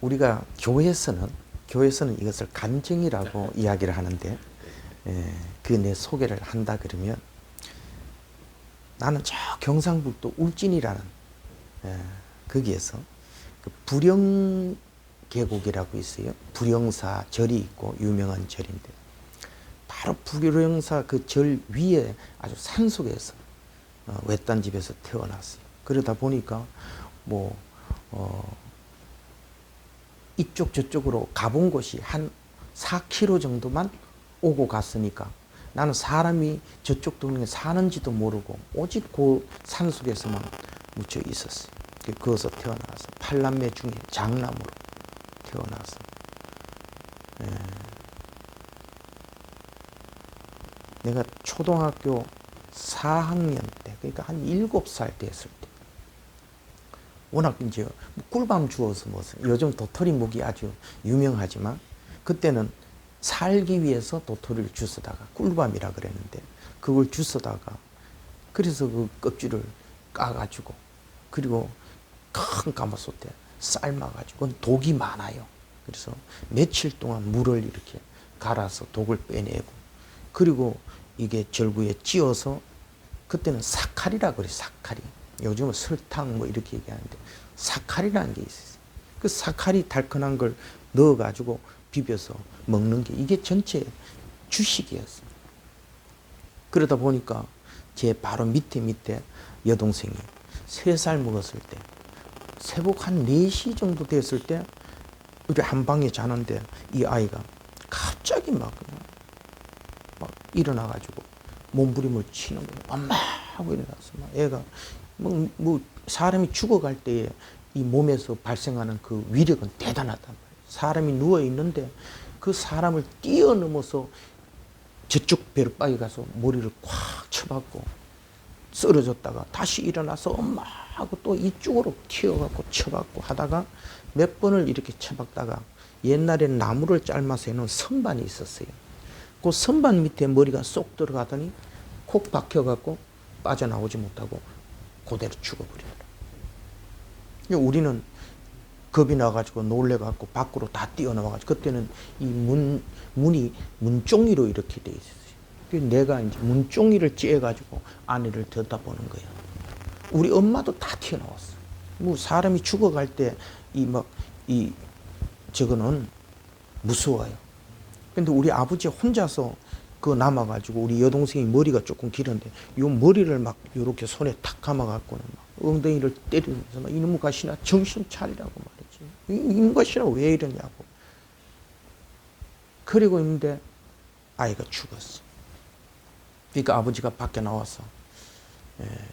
우리가 교회에서는 이것을 간증이라고 이야기를 하는데, 그 내 소개를 한다 그러면, 나는 저 경상북도 울진이라는 거기에서 그 부령 계곡이라고 있어요. 부령사 절이 있고 유명한 절인데, 바로 부령사 그 절 위에 아주 산속에서 외딴 집에서 태어났어요. 그러다 보니까 이쪽 저쪽으로 가본 곳이 한 4km 정도만 오고 갔으니까 나는 사람이 저쪽 동네에 사는지도 모르고 오직 그 산속에서만 묻혀 있었어요. 거기서 태어나서 8남매 중에 장남으로 태어나서 내가 초등학교 4학년 때, 그러니까 한 7살 됐을 때, 워낙 이제 꿀밤 주워서 요즘 도토리 묵이 아주 유명하지만 그때는 살기 위해서 도토리를 주워다가 꿀밤이라 그랬는데, 그걸 주워다가 그래서 그 껍질을 까가지고, 그리고 큰 가마솥에 삶아가지고, 독이 많아요. 그래서 며칠 동안 물을 이렇게 갈아서 독을 빼내고, 그리고 이게 절구에 찧어서, 그때는 사카리라 그래. 사카리. 요즘은 설탕 이렇게 얘기하는데, 사카리라는 게 있어요. 그 사카리 달큰한 걸 넣어가지고 비벼서 먹는 게 이게 전체 주식이었어요. 그러다 보니까 제 바로 밑에 여동생이 3살 먹었을 때, 새벽 한 4시 정도 됐을 때 우리 한 방에 자는데, 이 아이가 갑자기 막 일어나가지고 몸부림을 치는 거예요. 엄마 하고 일어났어. 애가 사람이 죽어갈 때에 이 몸에서 발생하는 그 위력은 대단하단 말이에요. 사람이 누워 있는데 그 사람을 뛰어넘어서 저쪽 벼룩바위 가서 머리를 콱 쳐박고 쓰러졌다가 다시 일어나서 엄마 하고 또 이쪽으로 튀어갖고 쳐박고 하다가 몇 번을 이렇게 쳐박다가, 옛날에는 나무를 삶아서 해놓은 선반이 있었어요. 그 선반 밑에 머리가 쏙 들어가더니 콕 박혀갖고 빠져나오지 못하고 그대로 죽어버리더라. 우리는 겁이 나가지고 놀래갖고 밖으로 다 뛰어나와가지고, 그때는 이 문이 문종이로 이렇게 돼 있었어요. 내가 이제 문종이를 쬐가지고 아내를 들여다보는 거야. 우리 엄마도 다 튀어나왔어. 사람이 죽어갈 때 저거는 무서워요. 근데 우리 아버지 혼자서 그거 남아가지고, 우리 여동생이 머리가 조금 길었는데 요 머리를 막 이렇게 손에 탁 감아갖고는 막 엉덩이를 때리면서 막, 이놈의 것이나 정신 차리라고 말이지. 이놈의 것이나 왜 이러냐고. 그리고 있는데 아이가 죽었어. 그러니까 아버지가 밖에 나와서,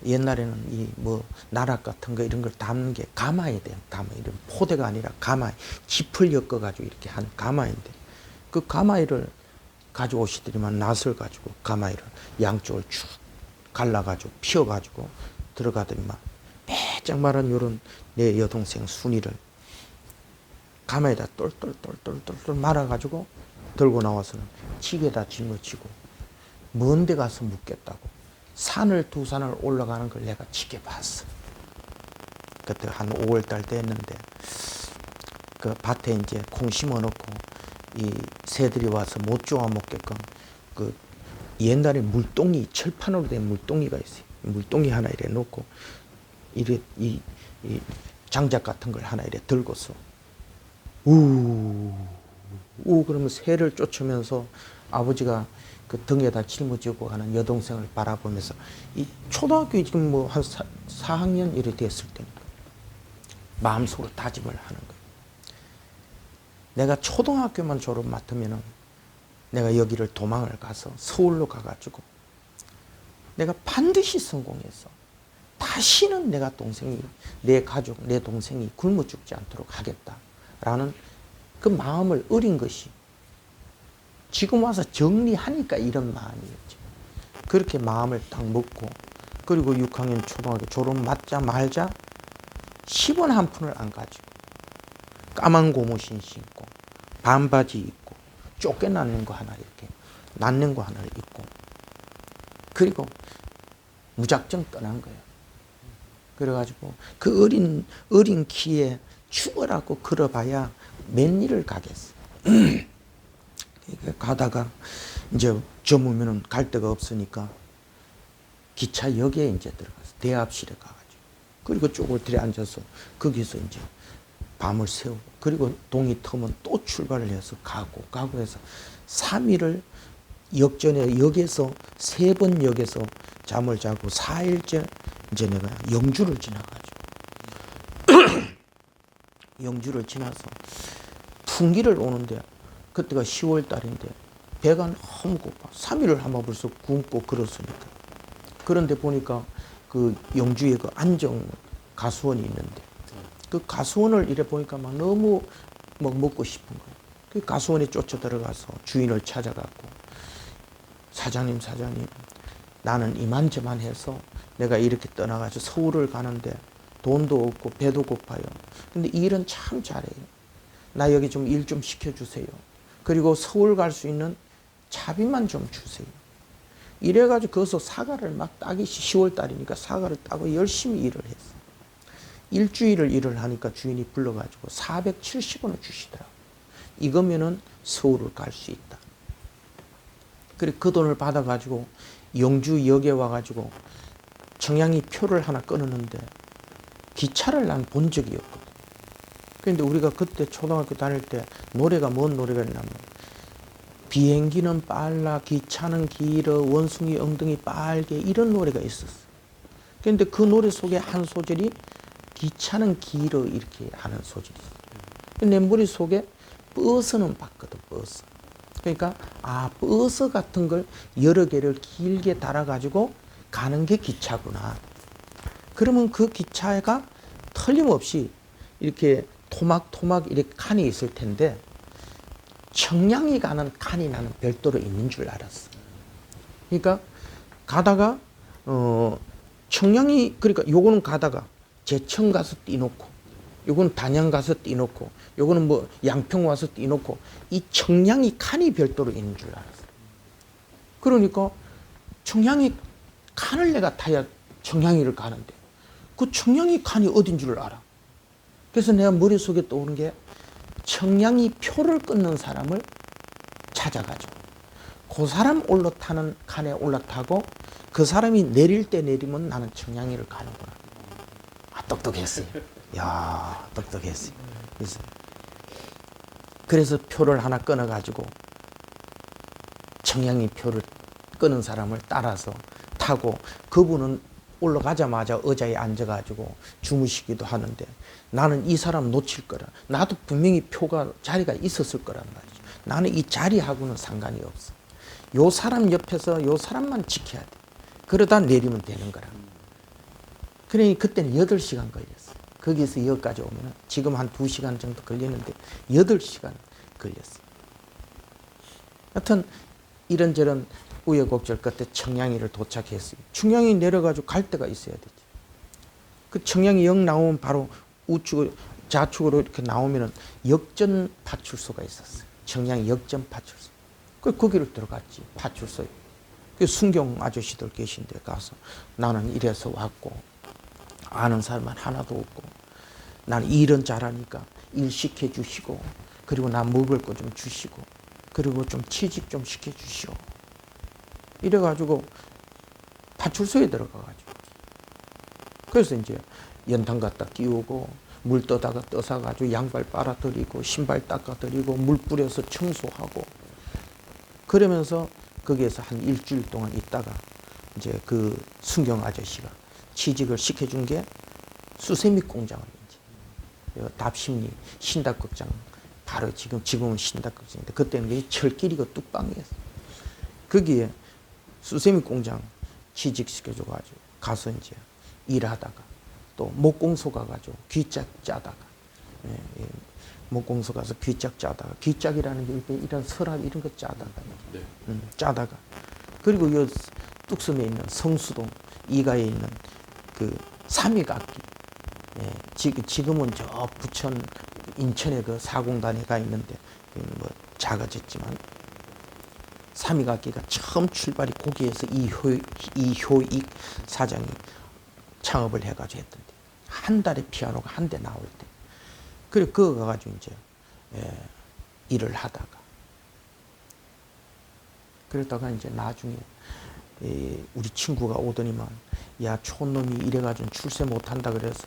옛날에는 나락 같은 거 이런 걸 담는 게 가마에 돼. 가마, 이런 포대가 아니라 가마, 짚을 엮어가지고 이렇게 한 가마인데, 그 가마이를 가져오시더니만, 낫을 가지고 가마이를 양쪽을 쭉 갈라가지고 피워가지고 들어가더니만, 빼짝 마른 요런 내 여동생 순이를 가마에다 똘똘똘똘똘 말아가지고 들고 나와서는 찌개에다 짊어지고 먼 데 가서 묻겠다고 산을 2산을 올라가는 걸 내가 지켜봤어. 그때 한 5월달 됐는데, 그 밭에 이제 콩 심어놓고 이 새들이 와서 못 쪼아 먹게끔, 그 옛날에 물동이, 철판으로 된 물동이가 있어요. 물동이 하나 이래 놓고, 이 장작 같은 걸 하나 이래 들고서 그러면 새를 쫓으면서 아버지가 그 등에다 짊어지고 가는 여동생을 바라보면서, 이 초등학교 지금 한 4학년 이래 됐을 때니까 마음속으로 다짐을 하는 거예요. 내가 초등학교만 졸업 맡으면은 내가 여기를 도망을 가서 서울로 가가지고 내가 반드시 성공해서 다시는 내 가족, 내 동생이 굶어 죽지 않도록 하겠다라는 그 마음을 어린 것이, 지금 와서 정리하니까 이런 마음이었죠. 그렇게 마음을 딱 먹고, 그리고 6학년 초등학교 졸업 맞자 말자 10원 한 푼을 안 가지고 까만 고무신 신고 반바지 입고 쫓겨나는 거 하나 이렇게 낳는 거 하나 입고, 그리고 무작정 떠난 거예요. 그래가지고 그 어린 키에 죽어라고 걸어봐야 몇 리를 가겠어. 가다가 이제 저무면은 갈 데가 없으니까 기차역에 이제 들어가서 대합실에 가가지고 그리고 쪼글들에 앉아서 거기서 이제 밤을 새우고 그리고 동이 트면 또 출발을 해서 가고 해서 3일을 역전에 역에서 3번 역에서 잠을 자고 4일째 이제 내가 영주를 지나가지고 영주를 지나서 풍기를 오는데 그때가 10월 달인데 배가 너무 고파. 3일을 한번 벌써 굶고 그렇으니까. 그런데 보니까 그 영주에 그 안정 가수원이 있는데 그 가수원을 이래 보니까 막 너무 막 먹고 싶은 거예요. 그 가수원에 쫓아 들어가서 주인을 찾아갔고 사장님 나는 이만저만 해서 내가 이렇게 떠나가지고 서울을 가는데 돈도 없고 배도 고파요. 근데 일은 참 잘해요. 나 여기 좀 일 좀 시켜주세요. 그리고 서울 갈 수 있는 차비만 좀 주세요. 이래가지고 거기서 사과를 막 따기 10월 달이니까 사과를 따고 열심히 일을 했어. 일주일을 일을 하니까 주인이 불러가지고 470원을 주시더라고. 이거면은 서울을 갈 수 있다. 그래 그 돈을 받아가지고 영주역에 와가지고 청량리 표를 하나 끊었는데 기차를 난 본 적이 없거든. 그런데 우리가 그때 초등학교 다닐 때 노래가 뭔 노래가 있냐면 비행기는 빨라 기차는 길어 원숭이 엉덩이 빨개 이런 노래가 있었어. 그런데 그 노래 속에 한 소절이 기차는 길어 이렇게 하는 소절이 있어. 내 머릿속에 버스는 봤거든. 버스. 그러니까 버스 같은 걸 여러 개를 길게 달아가지고 가는 게 기차구나. 그러면 그 기차가 틀림없이 이렇게 토막토막 이렇게 칸이 있을 텐데 청량리 가는 칸이 나는 별도로 있는 줄 알았어. 그러니까 가다가 청량리 그러니까 요거는 가다가 제천 가서 띄놓고 요거는 단양 가서 띄놓고 요거는 뭐 양평 와서 띄놓고 이 청량리 칸이 별도로 있는 줄 알았어. 그러니까 청량리 칸을 내가 타야 청량리를 가는데 그 청량리 칸이 어딘 줄 알아. 그래서 내가 머릿속에 떠오른 게 청량리 표를 끊는 사람을 찾아가지고 그 사람 올라타는 칸에 올라타고 그 사람이 내릴 때 내리면 나는 청량리를 가는구나. 똑똑했어요. 야, 똑똑했어요. 그래서 표를 하나 끊어가지고 청량리 표를 끊은 사람을 따라서 타고 그분은 올라가자마자 의자에 앉아가지고 주무시기도 하는데 나는 이 사람 놓칠 거라. 나도 분명히 표가 자리가 있었을 거란 말이죠. 나는 이 자리하고는 상관이 없어. 요 사람 옆에서 요 사람만 지켜야 돼. 그러다 내리면 되는 거라. 그러니 그때는 8시간 걸렸어. 거기서 여기까지 오면 지금 한 2시간 정도 걸리는데 8시간 걸렸어. 하여튼 이런저런 우여곡절 끝에 청량리를 도착했어요. 청량리 내려가지고 갈 데가 있어야 되지. 그 청량리 역 나오면 바로 우측, 좌측으로 이렇게 나오면은 역전 파출소가 있었어요. 청량리 역전 파출소. 거기를 들어갔지, 파출소에. 그 순경 아저씨들 계신 데 가서 나는 이래서 왔고, 아는 사람은 하나도 없고, 나는 일은 잘하니까 일 시켜주시고, 그리고 나 먹을 거 좀 주시고, 그리고 좀 취직 좀 시켜주시오. 이래가지고 파출소에 들어가가지고 그래서 이제 연탄 갖다 끼우고 물 떠다가 떠사가지고 양발 빨아들이고 신발 닦아드리고 물 뿌려서 청소하고 그러면서 거기에서 한 일주일 동안 있다가 이제 그 순경 아저씨가 취직을 시켜준 게 수세미 공장을 이제 답심리 신닭극장 바로 지금은 신닭극장인데 그때는 철길이고 뚝방이었어. 거기에 수세미 공장 취직시켜줘가지고 가서 이제 일하다가 또 목공소 가가지고 귀짝 짜다가 목공소 가서 귀짝 짜다가 귀짝이라는 게 이런 서랍 이런 거 짜다가 짜다가 그리고 이 뚝섬에 있는 성수동 이가에 있는 그 삼익악기 지금은 저 부천 인천에 그 사공단에 가 있는데 뭐 작아졌지만 삼익악기가 처음 출발이 거기에서 이효익 사장이 창업을 해가지고 했던데 한 달에 피아노가 한 대 나올 때 그래, 그거 가가지고 이제, 일을 하다가. 그러다가 이제 나중에, 우리 친구가 오더니만, 야, 촌놈이 이래가지고 출세 못한다 그래서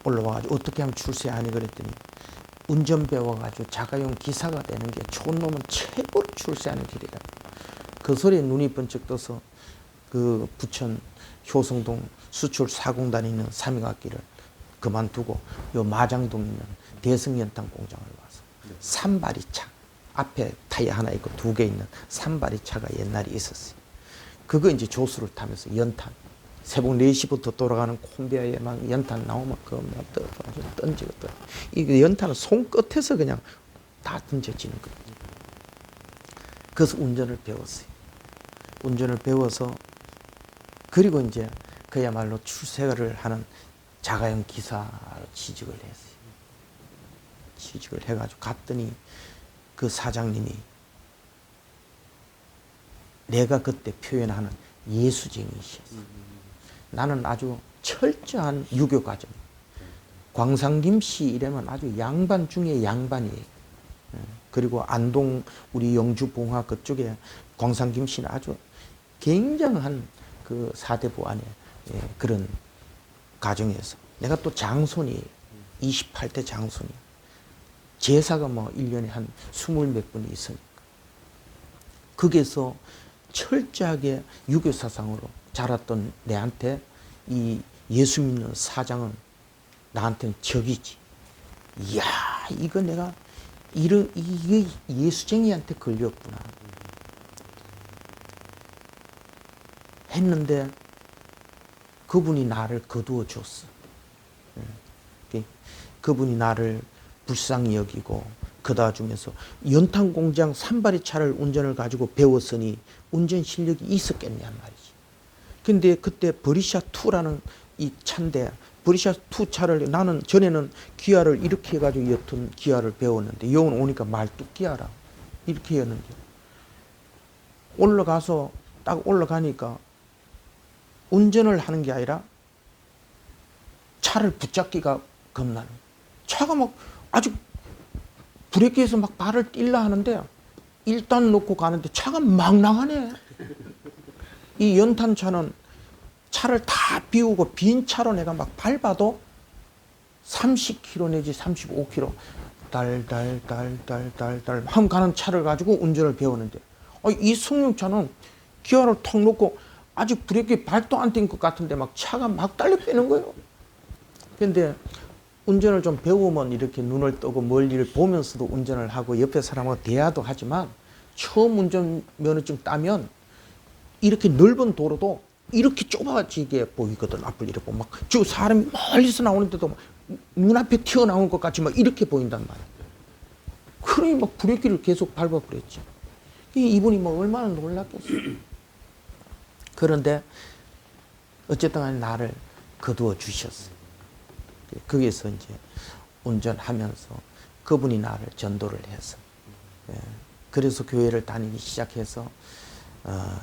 올라와가지고 어떻게 하면 출세하니 그랬더니, 운전 배워가지고 자가용 기사가 되는 게 촌놈은 최고로 출세하는 길이다. 그 소리에 눈이 번쩍 떠서 그 부천 효성동 수출 사공단에 있는 삼행학기를 그만두고 요 마장동에 있는 대승연탄 공장을 와서 산발이차 앞에 타이어 하나 있고 2개 있는 산발이차가 옛날에 있었어요. 그거 이제 조수를 타면서 연탄 새벽 4시부터 돌아가는 콘베어에 막 연탄 나오면 그거 막 던지고 또 이 연탄은 손끝에서 그냥 다 던져지는 거예요. 그래서 운전을 배웠어요. 운전을 배워서 그리고 이제 그야말로 출세를 하는 자가용 기사로 취직을 했어요. 취직을 해가지고 갔더니 그 사장님이 내가 그때 표현하는 예수쟁이셨어요. 나는 아주 철저한 유교 가정. 광산김씨 이러면 아주 양반 중에 양반이에요. 그리고 안동 우리 영주 봉화 그쪽에 광산김씨는 아주 굉장한 그 사대부 안에 그런 가정에서 내가 또 장손이에요. 28대 장손이에요. 제사가 뭐 1년에 한 20몇 분이 있으니까. 거기에서 철저하게 유교 사상으로 자랐던 내한테 이 예수 믿는 사장은 나한테는 적이지. 이야, 이거 내가 이게 예수쟁이한테 걸렸구나. 했는데 그분이 나를 거두어 줬어. 그분이 나를 불쌍히 여기고 그다 주면서 연탄 공장 산발이 차를 운전을 가지고 배웠으니 운전 실력이 있었겠냔 말이지. 근데 그때 버리샤2라는 이 차인데 버리샤2 차를 나는 전에는 기아를 이렇게 해가지고 옅은 기아를 배웠는데 여기 오니까 말뚝 기아라 이렇게 했는데 올라가서 딱 올라가니까 운전을 하는 게 아니라 차를 붙잡기가 겁나는 차가 막 아주 브레이크에서 막 발을 뛸라 하는데 일단 놓고 가는데 차가 막 나가네. 이 연탄차는 차를 다 비우고 빈 차로 내가 막 밟아도 30km 내지 35km 달달달달달달 함 가는 차를 가지고 운전을 배우는데 이 승용차는 기어를 턱 놓고 아직 브레이크에 발도 안 뗀 것 같은데 막 차가 막 달려 빼는 거예요. 근데 운전을 좀 배우면 이렇게 눈을 뜨고 멀리를 보면서도 운전을 하고 옆에 사람하고 대화도 하지만 처음 운전면허증 따면 이렇게 넓은 도로도 이렇게 좁아지게 보이거든. 앞을 이렇게 보면 막 저 사람이 멀리서 나오는데도 눈앞에 튀어나온 것 같이 막 이렇게 보인단 말이야. 그러니 막 브레이크를 계속 밟아버렸지. 이분이 뭐 얼마나 놀랐겠어요. 그런데 어쨌든 간에 나를 거두어 주셨어요. 거기에서 이제 운전하면서 그분이 나를 전도를 해서 그래서 교회를 다니기 시작해서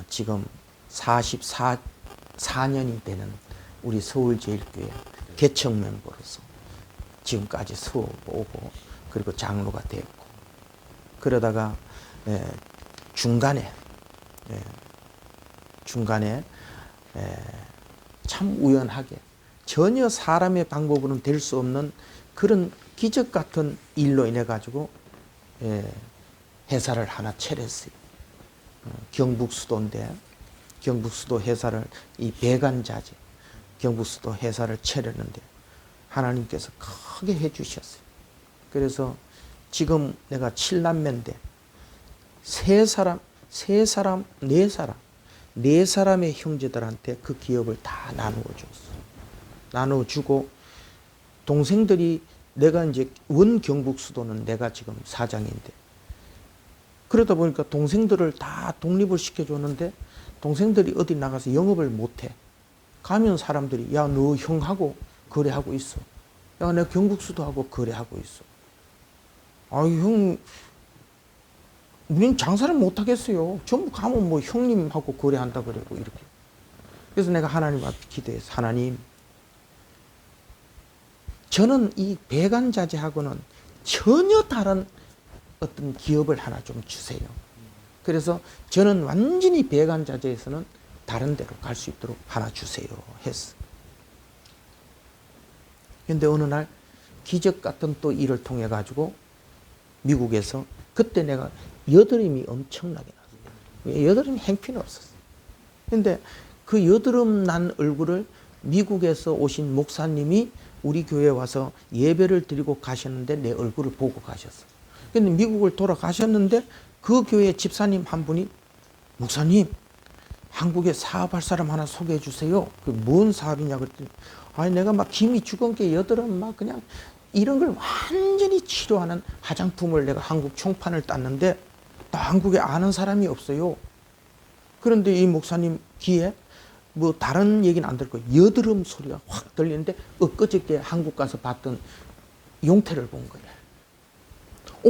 지금 44년이 되는 우리 서울제일교회 개척 멤버로서 지금까지 수업 오고 그리고 장로가 됐고 그러다가 중간에 참 우연하게 전혀 사람의 방법으로는 될 수 없는 그런 기적 같은 일로 인해 가지고 회사를 하나 차렸어요. 경북수도인데 경북수도 회사를 이 배관자재 경북수도 회사를 차렸는데 하나님께서 크게 해주셨어요. 그래서 지금 내가 7남매인데 네 사람의 형제들한테 그 기업을 다 나누어 줬어. 나눠주고 동생들이 내가 이제 원 경북수도는 내가 지금 사장인데 그러다 보니까 동생들을 다 독립을 시켜줬는데 동생들이 어디 나가서 영업을 못해. 가면 사람들이 야, 너 형하고 거래하고 있어. 야, 내가 경북수도하고 거래하고 있어. 아이 형, 우린 장사를 못하겠어요. 전부 가면 뭐 형님하고 거래한다 그러고 이렇게. 그래서 내가 하나님 앞에 기도해서 하나님 저는 이 배관자재하고는 전혀 다른 어떤 기업을 하나 좀 주세요. 그래서 저는 완전히 배관자재에서는 다른 데로 갈 수 있도록 하나 주세요 했어. 근데 어느 날 기적 같은 또 일을 통해 가지고 미국에서 그때 내가 여드름이 엄청나게 났어요. 여드름이 행편이 없었어. 근데 그 여드름 난 얼굴을 미국에서 오신 목사님이 우리 교회에 와서 예배를 드리고 가셨는데 내 얼굴을 보고 가셨어. 근데 미국을 돌아가셨는데 그 교회 집사님 한 분이 목사님 한국에 사업할 사람 하나 소개해 주세요. 그 뭔 사업이냐 그랬더니 아니 내가 막 김이 죽은 게 여드름 막 그냥 이런 걸 완전히 치료하는 화장품을 내가 한국 총판을 땄는데 나 한국에 아는 사람이 없어요. 그런데 이 목사님 귀에 뭐 다른 얘기는 안 들고 여드름 소리가 확 들리는데 엊그저께 한국 가서 봤던 용태를 본 거예요.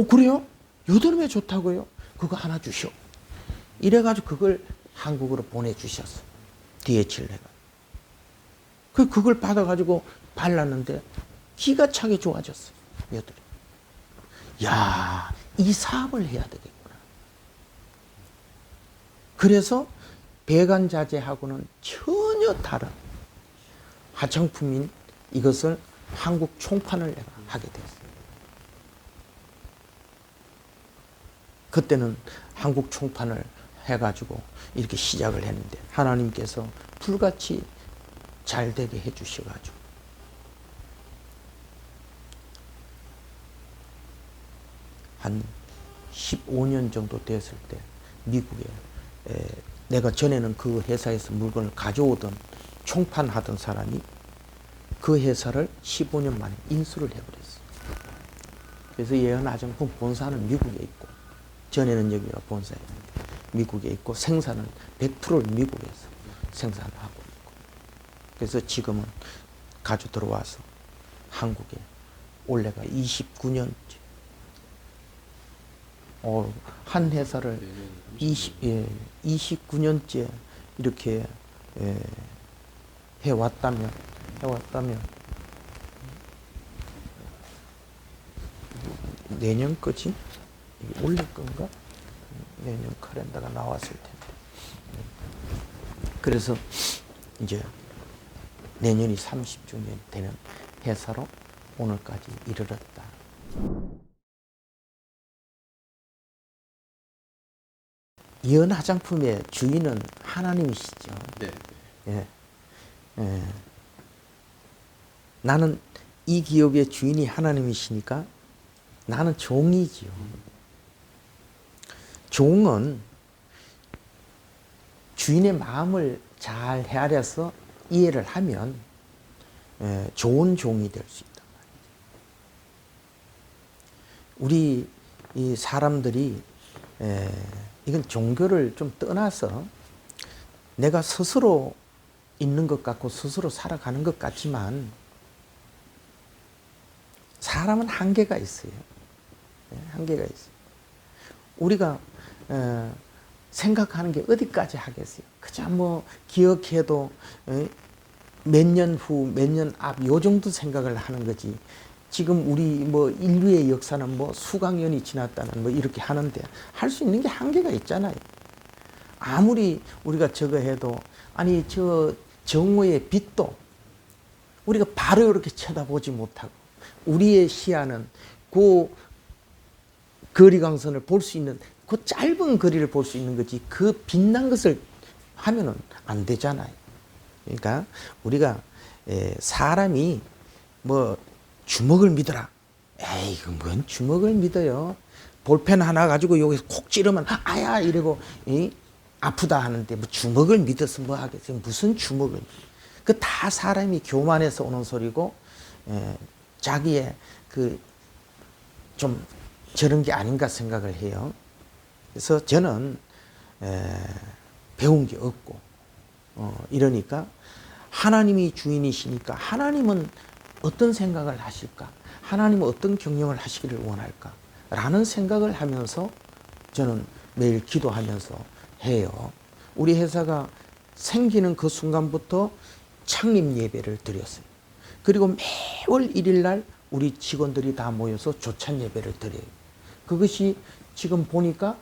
그래요? 여드름에 좋다고요? 그거 하나 주시오. 이래가지고 그걸 한국으로 보내주셨어. DHL가. 그걸 받아가지고 발랐는데 기가 차게 좋아졌어. 여드름. 야, 이 사업을 해야 되겠구나. 그래서 배관자재하고는 전혀 다른 화장품인 이것을 한국 총판을 내가 하게 됐어요. 그때는 한국 총판을 해가지고 이렇게 시작을 했는데 하나님께서 불같이 잘 되게 해주셔가지고 한 15년 정도 됐을 때 미국에 내가 전에는 그 회사에서 물건을 가져오던 총판하던 사람이 그 회사를 15년 만에 인수를 해버렸어요. 그래서 예언화장품 본사는 미국에 있고 전에는 여기가 본사였는데 미국에 있고 생산은 100%를 미국에서 생산을 하고 있고 그래서 지금은 가져 들어와서 한국에 올해가 29년째 한 회사를 29년째 이렇게 해왔다면 내년 거지? 올해 건가? 내년 카렌더가 나왔을 텐데. 그래서 이제 내년이 30주년 되는 회사로 오늘까지 이르렀다. 연 화장품의 주인은 하나님이시죠. 네. 예. 나는 이 기업의 주인이 하나님이시니까 나는 종이지요. 종은 주인의 마음을 잘 헤아려서 이해를 하면 좋은 종이 될 수 있단 말이죠. 우리 이 사람들이 이건 종교를 좀 떠나서 내가 스스로 있는 것 같고 스스로 살아가는 것 같지만 사람은 한계가 있어요. 한계가 있어요. 우리가 생각하는 게 어디까지 하겠어요? 그저 뭐 기억해도 몇 년 후, 몇 년 앞 요 정도 생각을 하는 거지. 지금 우리 뭐 인류의 역사는 뭐 수백 년이 지났다는 뭐 이렇게 하는데 할 수 있는 게 한계가 있잖아요. 아무리 우리가 저거 해도 아니 저 정오의 빛도 우리가 바로 이렇게 쳐다보지 못하고 우리의 시야는 그 거리광선을 볼 수 있는 그 짧은 거리를 볼 수 있는 거지 그 빛난 것을 하면은 안 되잖아요. 그러니까 우리가 사람이 뭐 주먹을 믿어라. 에이, 뭔 주먹을 믿어요. 볼펜 하나 가지고 여기서 콕 찌르면 아야 이러고 아프다 하는데 뭐 주먹을 믿어서 뭐 하겠어요. 무슨 주먹을. 그 다 사람이 교만해서 오는 소리고 자기의 그 좀 저런 게 아닌가 생각을 해요. 그래서 저는 배운 게 없고 이러니까 하나님이 주인이시니까 하나님은 어떤 생각을 하실까? 하나님은 어떤 경영을 하시기를 원할까? 라는 생각을 하면서 저는 매일 기도하면서 해요. 우리 회사가 생기는 그 순간부터 창립 예배를 드렸어요. 그리고 매월 1일 날 우리 직원들이 다 모여서 조찬 예배를 드려요. 그것이 지금 보니까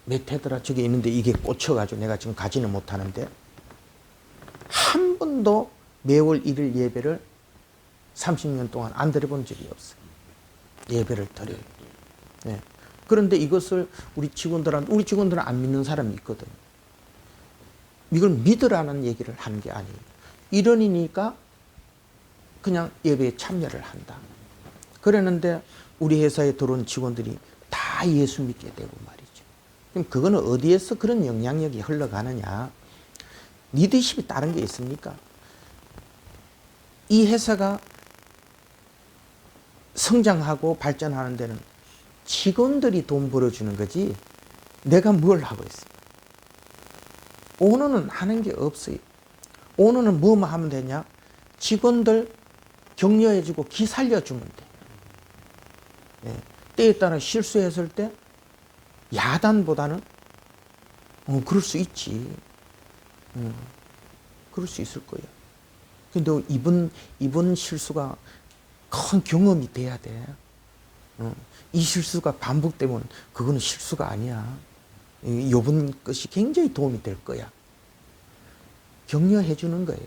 몇 해더라 저기 있는데 이게 꽂혀가지고 내가 지금 가지는 못하는데 한 번도 매월 1일 예배를 30년 동안 안 드려본 적이 없어요. 예배를 드려요. 네. 그런데 이것을 우리 직원들은 안 믿는 사람이 있거든. 이걸 믿으라는 얘기를 하는 게 아니에요. 이러니까 그냥 예배에 참여를 한다. 그랬는데 우리 회사에 들어온 직원들이 다 예수 믿게 되고 말이죠. 그럼 그거는 어디에서 그런 영향력이 흘러가느냐? 리더십이 다른 게 있습니까? 이 회사가 성장하고 발전하는 데는 직원들이 돈 벌어주는 거지 내가 뭘 하고 있어? 오너는 하는 게 없어요. 오너는 뭐만 하면 되냐? 직원들 격려해주고 기 살려주면 돼. 예. 때에 따라 실수했을 때 야단보다는 그럴 수 있지. 그럴 수 있을 거야. 근데 이번 실수가 큰 경험이 돼야 돼. 이 실수가 반복되면 그거는 실수가 아니야. 이번 것이 굉장히 도움이 될 거야. 격려해 주는 거예요.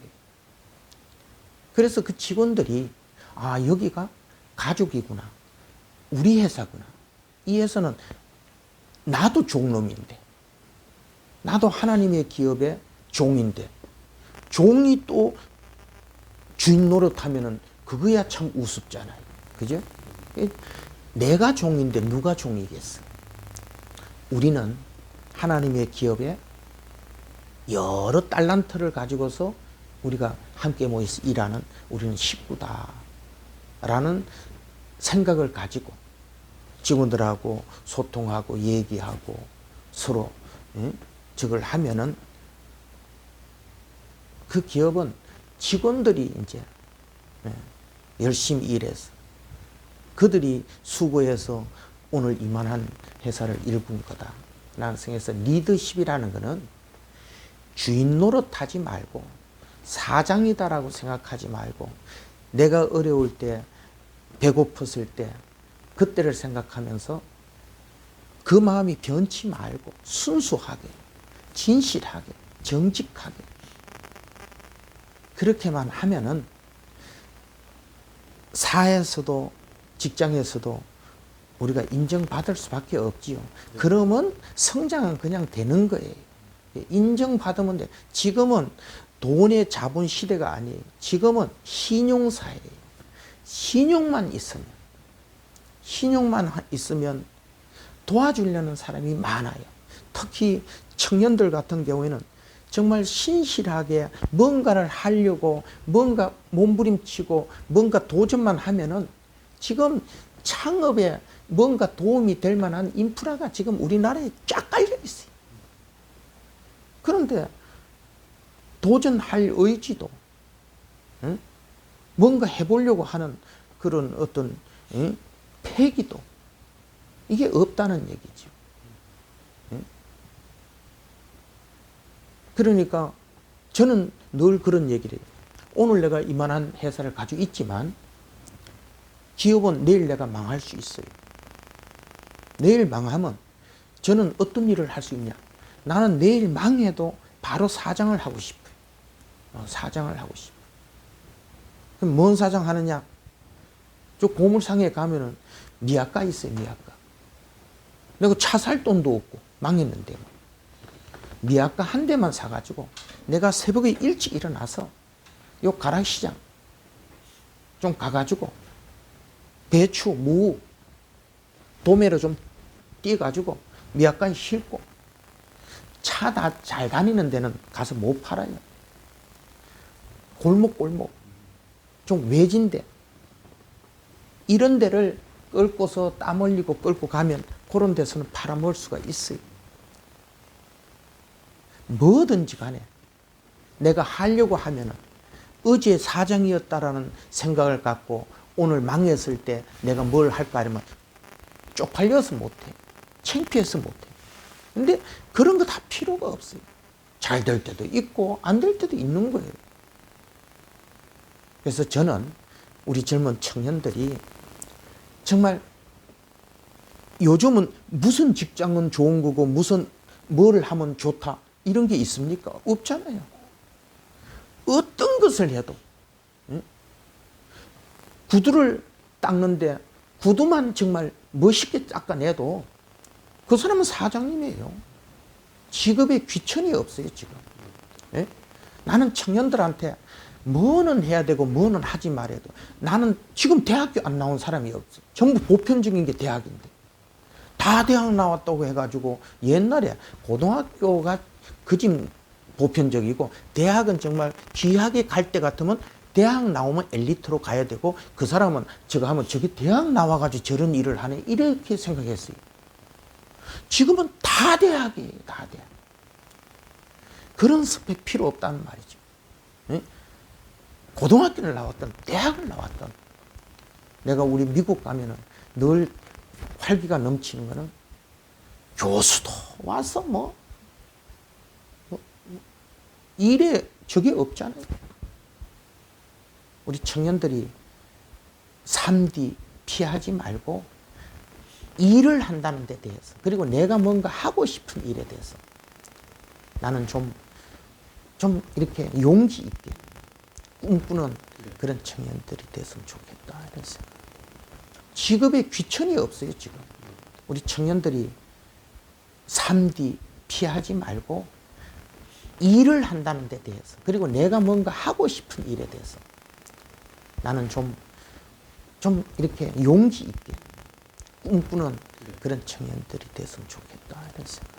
그래서 그 직원들이 여기가 가족이구나. 우리 회사구나. 이 회사는 나도 종놈인데 나도 하나님의 기업의 종인데 종이 또 주인 노릇하면은 그거야 참 우습잖아요. 그죠? 내가 종인데 누가 종이겠어? 우리는 하나님의 기업에 여러 달란트를 가지고서 우리가 함께 모여서 일하는 우리는 식구다라는 생각을 가지고 직원들하고 소통하고 얘기하고 서로 저걸 하면은 그 기업은 직원들이 이제 열심히 일해서 그들이 수고해서 오늘 이만한 회사를 일군 거다. 라는 생각에서 리더십이라는 것은 주인 노릇하지 말고 사장이다라고 생각하지 말고 내가 어려울 때 배고팠을 때 그때를 생각하면서 그 마음이 변치 말고 순수하게 진실하게 정직하게 그렇게만 하면은 사회에서도 직장에서도 우리가 인정받을 수밖에 없지요. 그러면 성장은 그냥 되는 거예요. 인정받으면 돼. 지금은 돈의 자본 시대가 아니에요. 지금은 신용사회예요. 신용만 있으면 도와주려는 사람이 많아요. 특히 청년들 같은 경우에는 정말 신실하게 뭔가를 하려고 뭔가 몸부림치고 뭔가 도전만 하면은 지금 창업에 뭔가 도움이 될 만한 인프라가 지금 우리나라에 쫙 깔려 있어요. 그런데 도전할 의지도 뭔가 해보려고 하는 그런 어떤 패기도 이게 없다는 얘기죠. 그러니까 저는 늘 그런 얘기를 해요. 오늘 내가 이만한 회사를 가지고 있지만 기업은 내일 내가 망할 수 있어요. 내일 망하면 저는 어떤 일을 할 수 있냐. 나는 내일 망해도 바로 사장을 하고 싶어요. 사장을 하고 싶어요. 그럼 뭔 사장 하느냐? 저 고물상에 가면은 미약가 있어요, 미약가. 내가 차 살 돈도 없고 망했는데 미약가 한 대만 사가지고 내가 새벽에 일찍 일어나서 요 가락시장 좀 가가지고 배추, 무, 도매로 좀 띄어가지고 미약가에 싣고 차 다 잘 다니는 데는 가서 못 팔아요. 골목 좀 외진데 이런 데를 끌고서 땀 흘리고 끌고 가면 그런 데서는 팔아먹을 수가 있어요. 뭐든지 간에 내가 하려고 하면은 어제 사장이었다라는 생각을 갖고 오늘 망했을 때 내가 뭘 할까 하면 쪽팔려서 못해. 창피해서 못해. 근데 그런 거 다 필요가 없어요. 잘 될 때도 있고 안 될 때도 있는 거예요. 그래서 저는 우리 젊은 청년들이 정말 요즘은 무슨 직장은 좋은 거고 무슨 뭘 하면 좋다 이런 게 있습니까? 없잖아요. 어떤 것을 해도 구두를 닦는데 구두만 정말 멋있게 닦아내도 그 사람은 사장님이에요. 직업에 귀천이 없어요 지금. 예? 나는 청년들한테 뭐는 해야 되고 뭐는 하지 말아도 나는 지금 대학교 안 나온 사람이 없어. 전부 보편적인 게 대학인데 다 대학 나왔다고 해가지고 옛날에 고등학교가 그짐 보편적이고 대학은 정말 귀하게 갈 때 같으면 대학 나오면 엘리트로 가야 되고 그 사람은 저거 하면 저기 대학 나와가지고 저런 일을 하네 이렇게 생각했어요. 지금은 다 대학이에요. 다 대학. 그런 스펙 필요 없다는 말이죠. 예? 고등학교를 나왔던 대학을 나왔던 내가 우리 미국 가면은 늘 활기가 넘치는 거는 교수도 와서 일에 저게 없잖아요. 우리 청년들이 3D 피하지 말고 일을 한다는 데 대해서 그리고 내가 뭔가 하고 싶은 일에 대해서 나는 좀 이렇게 용기 있게 꿈꾸는 그런 청년들이 됐으면 좋겠다 이런 생각. 직업에 귀천이 없어요 지금. 우리 청년들이 3D 피하지 말고 일을 한다는 데 대해서 그리고 내가 뭔가 하고 싶은 일에 대해서 나는 좀 이렇게 용기 있게 꿈꾸는 그런 청년들이 됐으면 좋겠다 이런 생각.